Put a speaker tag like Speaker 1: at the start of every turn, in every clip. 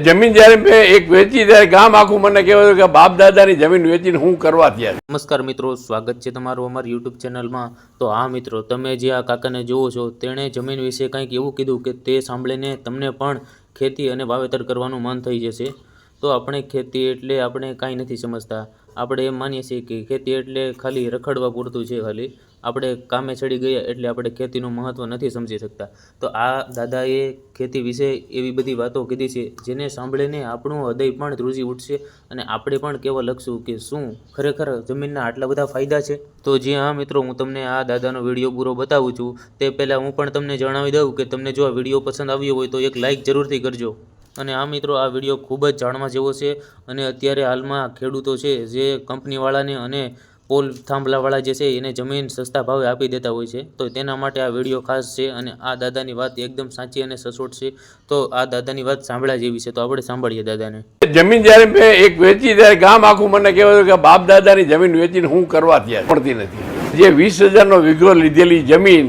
Speaker 1: જમીન જ્યારે મેં એક વેચી ત્યારે ગામ આખું મને કહેવાયું કે બાપ દાદાની જમીન વેચીને હું કરવા થયા.
Speaker 2: નમસ્કાર મિત્રો, સ્વાગત છે તમારું અમારી યુટ્યુબ ચેનલમાં. તો હા મિત્રો, તમે જે આ કાકાને જુઓ છો તેણે જમીન વિશે કંઈક એવું કીધું કે તે સાંભળીને તમને પણ ખેતી અને વાવેતર કરવાનું મન થઈ જશે. તો આપણે ખેતી એટલે આપણે કાંઈ નથી સમજતા. આપણે એમ માનીએ છીએ કે ખેતી એટલે ખાલી રખડવા પૂરતું છે. ખાલી આપણે કામે ચડી ગયા એટલે આપણે ખેતીનું મહત્ત્વ નથી સમજી શકતા. તો આ દાદાએ ખેતી વિશે એવી બધી વાતો કીધી છે જેને સાંભળીને આપણું હૃદય પણ ધ્રુજી ઉઠશે અને આપણે પણ કહેવા લગશું કે શું ખરેખર જમીનના આટલા બધા ફાયદા છે. તો જી હા મિત્રો, હું તમને આ દાદાનો વિડીયો પૂરો બતાવું છું. તે પહેલાં હું પણ તમને જણાવી દઉં કે તમને જો આ વિડીયો પસંદ આવ્યો હોય તો એક લાઇક જરૂરથી કરજો. અને આ મિત્રો, આ વિડીયો ખૂબ જ જાણવા જેવો છે. અને અત્યારે હાલમાં ખેડૂતો છે જે કંપનીવાળાને અને પોલ થાંભલાવાળા જે છે એને જમીન સસ્તા ભાવે આપી દેતા હોય છે. તો તેના માટે આ વિડીયો ખાસ છે અને આ દાદાની વાત એકદમ સાચી અને સચોટ છે. તો આ દાદાની વાત સાંભળ્યા જેવી છે. તો આપણે સાંભળીએ દાદાને.
Speaker 1: જમીન જ્યારે મેં એક વેચી ત્યારે ગામ આખું મને કહેવાયું કે બાપ દાદાની જમીન વેચીને હું કરવા થયા પડતી નથી. જે 20,000નો વીઘો લીધેલી જમીન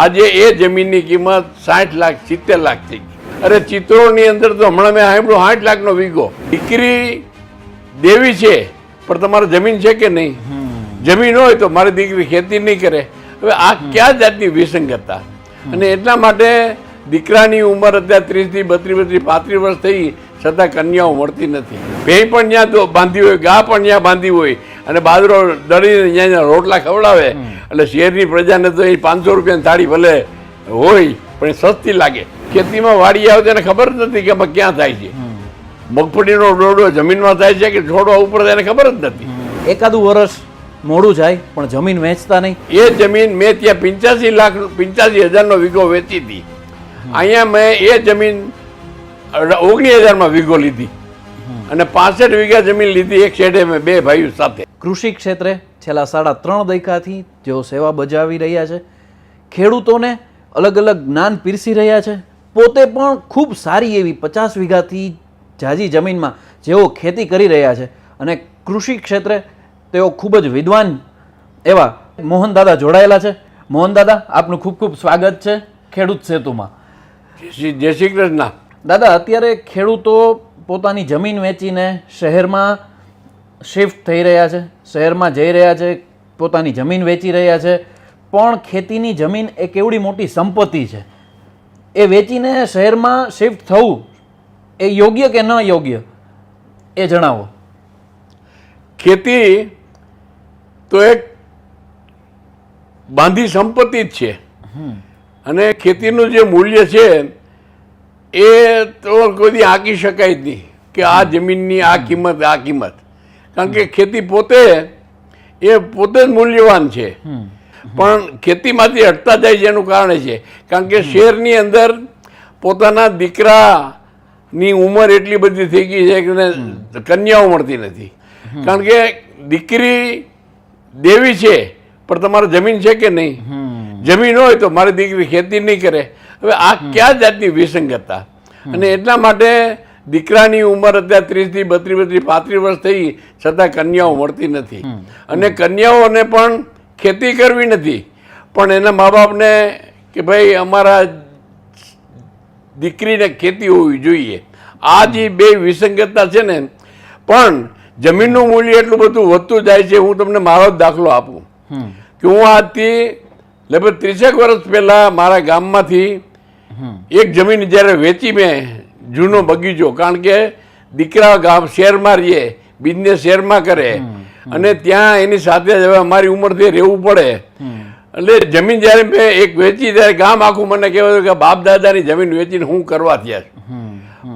Speaker 1: આજે એ જમીનની કિંમત 60 લાખ 70 લાખ થઈ ગઈ. અરે ચિત્રોડની અંદર તો હમણાં મેં સાંભળ્યું 60 લાખનો વીઘો. દીકરી દેવી છે પણ તમારે જમીન છે કે નહીં? જમીન હોય તો મારી દીકરી ખેતી નહીં કરે. હવે આ કયા જાતની વિસંગતતા. અને એટલા માટે દીકરાની ઉંમર અત્યારે 30 થી 32 35 વર્ષ થઈ છતાં કન્યાઓ મળતી નથી. ભેં પણ ત્યાં તો બાંધી હોય, ગા પણ ત્યાં બાંધી હોય અને બાજરો દળીને ત્યાં રોટલા ખવડાવે. એટલે શહેરની પ્રજાને તો એ 500 રૂપિયાની થાળી ભલે હોય પણ એ સસ્તી લાગે. ખેતીમાં વાડી આવે તેને ખબર જ નથી કે આમાં ક્યાં થાય છે. મગફળીનો ડોડો જમીનમાં થાય છે કે છોડવા ઉપર તેને ખબર જ નથી.
Speaker 3: એકાદું વર્ષ મોડું જાય પણ જમીન વેચતા નહીં.
Speaker 1: એ જમીન મેં ત્યાં 85,000નો વીઘો વેચી હતી. અહીંયા મેં એ જમીન 19,000માં વીઘો લીધી અને 65 વીઘા જમીન લીધી એક શેઢે મેં બે ભાઈઓ સાથે.
Speaker 3: કૃષિ ક્ષેત્રે છેલ્લા 3.5 દયકાથી જેઓ સેવા બજાવી રહ્યા છે, ખેડૂતોને અલગ અલગ જ્ઞાન પીરસી રહ્યા છે, પોતે પણ ખૂબ સારી એવી 50 વીઘાથી ઝાઝી જમીનમાં જેઓ ખેતી કરી રહ્યા છે અને કૃષિ ક્ષેત્રે તેઓ ખૂબ જ વિદ્વાન એવા મોહન દાદા જોડાયેલા છે. મોહન દાદા, આપનું ખૂબ ખૂબ સ્વાગત છે ખેડૂત સેતુમાં.
Speaker 1: જય શ્રી કૃષ્ણ.
Speaker 3: દાદા, અત્યારે ખેડૂતો પોતાની જમીન વેચીને શહેરમાં શિફ્ટ થઈ રહ્યા છે, શહેરમાં જઈ રહ્યા છે, પોતાની જમીન વેચી રહ્યા છે. પણ ખેતીની જમીન એક એવડી મોટી સંપત્તિ છે, એ વેચીને શહેરમાં શિફ્ટ થવું એ યોગ્ય કે ન યોગ્ય એ જણાવો.
Speaker 1: ખેતી તો એક બાંધી સંપત્તિ જ છે અને ખેતીનું જે મૂલ્ય છે એ તો કોઈ આંકી શકાય જ નહીં કે આ જમીનની આ કિંમત આ કિંમત. કારણ કે ખેતી પોતે જ મૂલ્યવાન છે. પણ ખેતીમાંથી હટતા જાય છે એનું કારણ છે કારણ કે શહેરની અંદર પોતાના દીકરાની ઉંમર એટલી બધી થઈ ગઈ છે કે કન્યાઓ મળતી નથી. કારણ કે દીકરી દેવી છે પણ તમારે જમીન છે કે નહીં? જમીન હોય તો મારી દીકરી ખેતી નહીં કરે. હવે આ કયા જાતની વિસંગતતા. અને એટલા માટે દીકરાની ઉંમર અત્યારે 30 થી 32 35 વર્ષ થઈ છતાં કન્યાઓ મળતી નથી. અને કન્યાઓને પણ ખેતી કરવી નથી પણ એના મા બાપને કે ભાઈ અમારા દીકરીને ખેતી હોવી જોઈએ. આ જે બે વિસંગતતા છે ને, પણ જમીનનું મૂલ્ય એટલું બધું વધતું જાય છે. હું તમને મારો જ દાખલો આપું કે હું આજથી લગભગ 30 વર્ષ પહેલાં મારા ગામમાંથી એક જમીન જ્યારે વેચી મેં, જૂનો બગીચો, કારણ કે દીકરા ગામ શહેરમાં રહીએ, બિઝનેસ શહેરમાં કરે અને ત્યાં એની સાથે જ હવે અમારી ઉંમરથી રહેવું પડે. એટલે જમીન જ્યારે મેં એક વેચી ત્યારે ગામ આખું મને કહેવાયું કે બાપ દાદાની જમીન વેચીને હું કરવા થયા.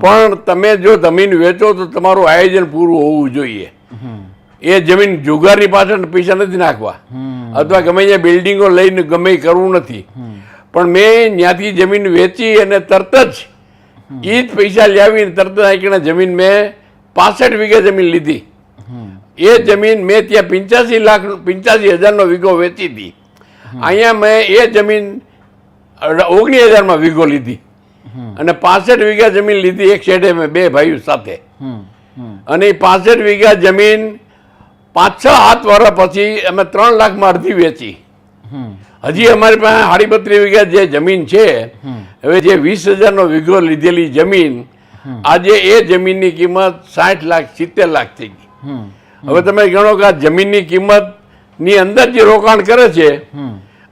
Speaker 1: પણ તમે જો જમીન વેચો તો તમારું આયોજન પૂરું હોવું જોઈએ. એ જમીન જુગારની પાછળ પૈસા નથી નાખવા અથવા ગમે ત્યાં બિલ્ડિંગો લઈને ગમે કરવું નથી. પણ મેં ત્યાંથી જમીન વેચી અને તરત જ એ જ પૈસા લાવીને તરત જ જમીન મેં 65 વીઘા જમીન લીધી. એ જમીન મેં ત્યાં 85,000નો વીઘો વેચી હતી. અહીંયા મેં એ જમીન 19,000માં વીઘો લીધી અને 65 વીઘા જમીન લીધી એક શેઢે મેં બે ભાઈઓ સાથે. અને એ 65 વીઘા જમીન 5-6 વર્ષ પછી અમે 3 લાખમાં અડધી વેચી. હજી અમારી પાસે 32 વીઘા જે જમીન છે, હવે જે 20,000નો વીઘો લીધેલી જમીન આજે એ જમીનની કિંમત 60 લાખ 70 લાખ થઈ ગઈ. હવે તમે ગણો કે આ જમીનની કિંમતની અંદર જે રોકાણ કરે છે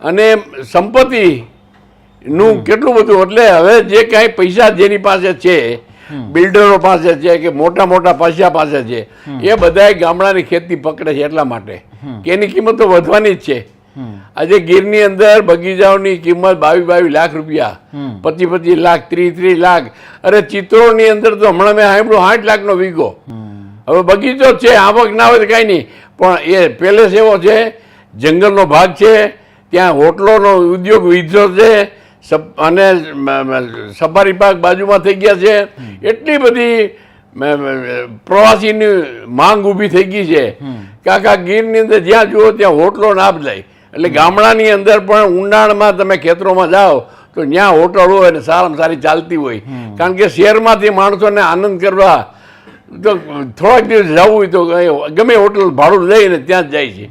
Speaker 1: અને સંપત્તિનું કેટલું બધું, એટલે હવે જે કાંઈ પૈસા જેની પાસે છે, બિલ્ડરો પાસે છે કે મોટા મોટા પૈસા પાસે છે, એ બધાય ગામડાની ખેતી પકડે છે એટલા માટે કે એની કિંમત તો વધવાની જ છે. આજે ગીરની અંદર બગીચાઓની કિંમત 22 લાખ રૂપિયા, 25 લાખ, 30 લાખ. અરે ચિત્રોની અંદર તો હમણાં મેં સાંભળ્યું 60 લાખનો વીઘો. હવે બગીચો છે, આવક ના હોય તો કાંઈ નહીં, પણ એ પેલેસ એવો છે, જંગલનો ભાગ છે, ત્યાં હોટલોનો ઉદ્યોગ વિધો છે અને સફારી પાર્ક બાજુમાં થઈ ગયા છે. એટલી બધી પ્રવાસીની માંગ ઊભી થઈ ગઈ છે કે આખા ગીરની અંદર જ્યાં જુઓ ત્યાં હોટલો નાપ જાય. એટલે ગામડાની અંદર પણ ઉનાળામાં તમે ખેતરોમાં જાઓ તો ત્યાં હોટલ હોય અને સારામાં સારી ચાલતી હોય, કારણ કે શહેરમાંથી માણસોને આનંદ કરવા તો થોડાક દિવસ જવું હોય તો ગમે હોટલ ભાડું લઈને ત્યાં જ જાય છે.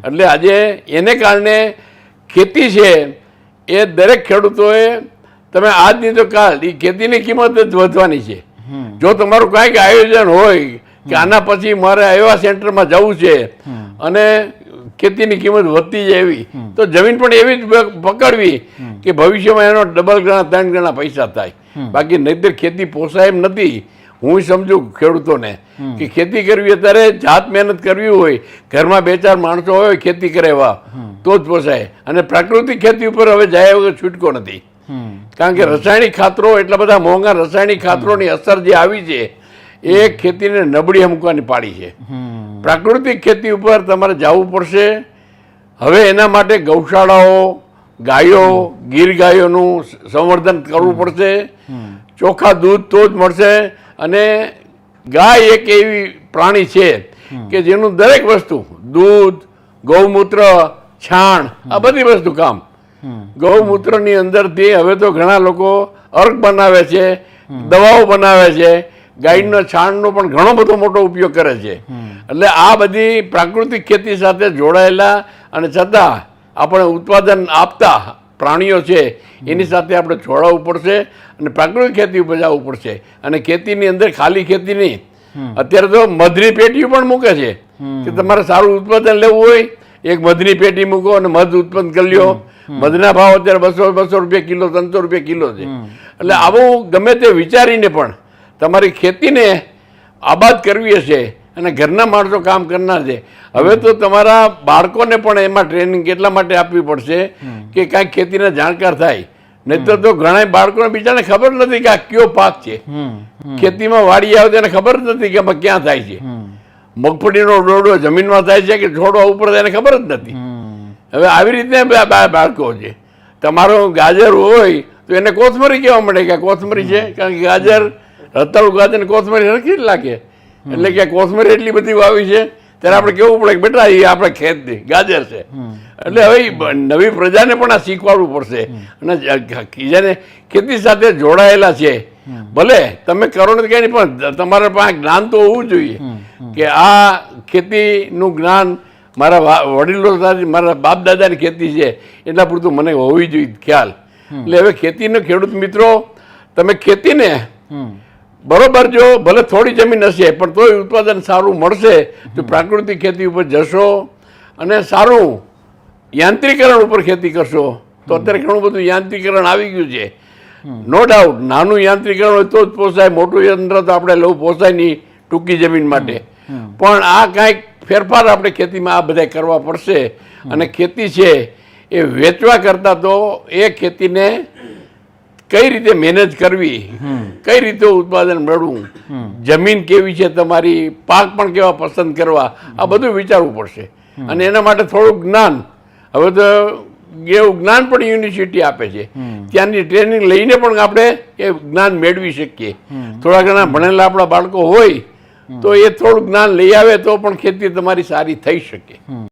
Speaker 1: એટલે આજે એને કારણે ખેતી છે એ દરેક ખેડૂતોએ, તમે આજની તો કાલ એ ખેતીની કિંમત જ વધવાની છે. જો તમારું કાંઈક આયોજન હોય કે આના પછી મારે એવા સેન્ટરમાં જવું છે અને ખેતીની કિંમત વધતી જાય એવી, તો જમીન પણ એવી જ પકડવી કે ભવિષ્યમાં એનો ડબલ ગણા 3 ગણા પૈસા થાય. બાકી નહીંતર ખેતી પોસાય એમ નથી. હું સમજુ ખેડૂતોને કે ખેતી કરવી અત્યારે જાત મહેનત કરવી હોય, ઘરમાં 2-4 માણસો હોય ખેતી કરે એવા, તો જ પોસાય. અને પ્રાકૃતિક ખેતી ઉપર હવે જાય વગર છૂટકો નથી, કારણ કે રાસાયણિક ખાતરો, એટલા બધા મોંઘા રાસાયણિક ખાતરોની અસર જે આવી છે એ ખેતીને નબળી મૂકવાની પાડી છે. પ્રાકૃતિક ખેતી ઉપર તમારે જવું પડશે. હવે એના માટે ગૌશાળાઓ, ગાયો, ગીર ગાયોનું સંવર્ધન કરવું પડશે. ચોખ્ખા દૂધ તો જ મળશે. અને ગાય એક એવી પ્રાણી છે કે જેનું દરેક વસ્તુ, દૂધ, ગૌમૂત્ર, છાણ, આ બધી વસ્તુ કામ. ગૌમૂત્રની અંદરથી હવે તો ઘણા લોકો અર્ક બનાવે છે, દવાઓ બનાવે છે, ગાયના છાણનો પણ ઘણો બધો મોટો ઉપયોગ કરે છે. એટલે આ બધી પ્રાકૃતિક ખેતી સાથે જોડાયેલા અને છતાં આપણે ઉત્પાદન આપતા પ્રાણીઓ છે એની સાથે આપણે જોડાવવું પડશે અને પ્રાકૃતિક ખેતી ઉપર જવું પડશે. અને ખેતીની અંદર ખાલી ખેતી નહીં, અત્યારે તો મધની પેટીઓ પણ મૂકે છે કે તમારે સારું ઉત્પાદન લેવું હોય, એક મધની પેટી મૂકો અને મધ ઉત્પન્ન કરી લ્યો. મધના ભાવ અત્યારે 200 રૂપિયા કિલો, 300 રૂપિયા કિલો છે. એટલે આવું ગમે તે વિચારીને પણ તમારી ખેતીને આબાદ કરવી હશે અને ઘરના માણસો કામ કરનાર છે. હવે તો તમારા બાળકોને પણ એમાં ટ્રેનિંગ એટલા માટે આપવી પડશે કે કાંઈક ખેતીના જાણકાર થાય. નહીંતર તો ઘણા બાળકોને બિચારાને ખબર નથી કે આ કયો પાક છે. ખેતીમાં વાડી આવે તેને ખબર જ નથી કે આમાં ક્યાં થાય છે. મગફળીનો ડોડો જમીનમાં થાય છે કે છોડવા ઉપર થાય એને ખબર જ નથી. હવે આવી રીતે બાળકો છે. તમારો ગાજર હોય તો એને કોથમરી કહેવા મળે કે કોથમરી છે, કારણ કે ગાજર, રતાળું ગાજર કોથમરી સરખી જ લાગે. એટલે કે કોથમરી એટલી બધી વાવી છે ત્યારે આપણે કેવું પડે કે બેટા એ આપણે ખેત ગાજર છે. એટલે હવે નવી પ્રજાને પણ આ શીખવાડવું પડશે. અને જેને ખેતી સાથે જોડાયેલા છે, ભલે તમે કરો નથી કંઈ નહીં, પણ તમારા પાસે જ્ઞાન તો હોવું જોઈએ કે આ ખેતીનું જ્ઞાન મારા વડીલો સાથે, મારા બાપ દાદાની ખેતી છે એટલા પૂરતું મને હોવી જોઈએ ખ્યાલ. એટલે હવે ખેતીનો ખેડૂત મિત્રો, તમે ખેતીને બરોબર, જો ભલે થોડી જમીન હશે પણ તોય ઉત્પાદન સારું મળશે તો પ્રાકૃતિક ખેતી ઉપર જશો અને સારું યાંત્રિકરણ ઉપર ખેતી કરશો. તો અત્યારે ઘણું બધું યાંત્રિકરણ આવી ગયું છે, નો ડાઉટ. નાનું યાંત્રિકરણ હોય તો જ પોસાય, મોટું યંત્ર તો આપણે લવું પોસાય નહીં ટૂંકી જમીન માટે. પણ આ કાંઈક ફેરફાર આપણે ખેતીમાં આ બધા કરવા પડશે. અને ખેતી છે એ વેચવા કરતાં તો એ ખેતીને કઈ રીતે મેનેજ કરવી, કઈ રીતે ઉત્પાદન મેળવવું, જમીન કેવી છે તમારી, પાક પણ કેવા પસંદ કરવા, આ બધું વિચારવું પડશે. અને એના માટે થોડુંક જ્ઞાન, હવે તો એવું જ્ઞાન પણ યુનિવર્સિટી આપે છે, ત્યાંની ટ્રેનિંગ લઈને પણ આપણે એ જ્ઞાન મેળવી શકીએ. થોડા ઘણા ભણેલા આપણા બાળકો હોય તો એ થોડું જ્ઞાન લઈ આવે તો પણ ખેતી તમારી સારી થઈ શકે.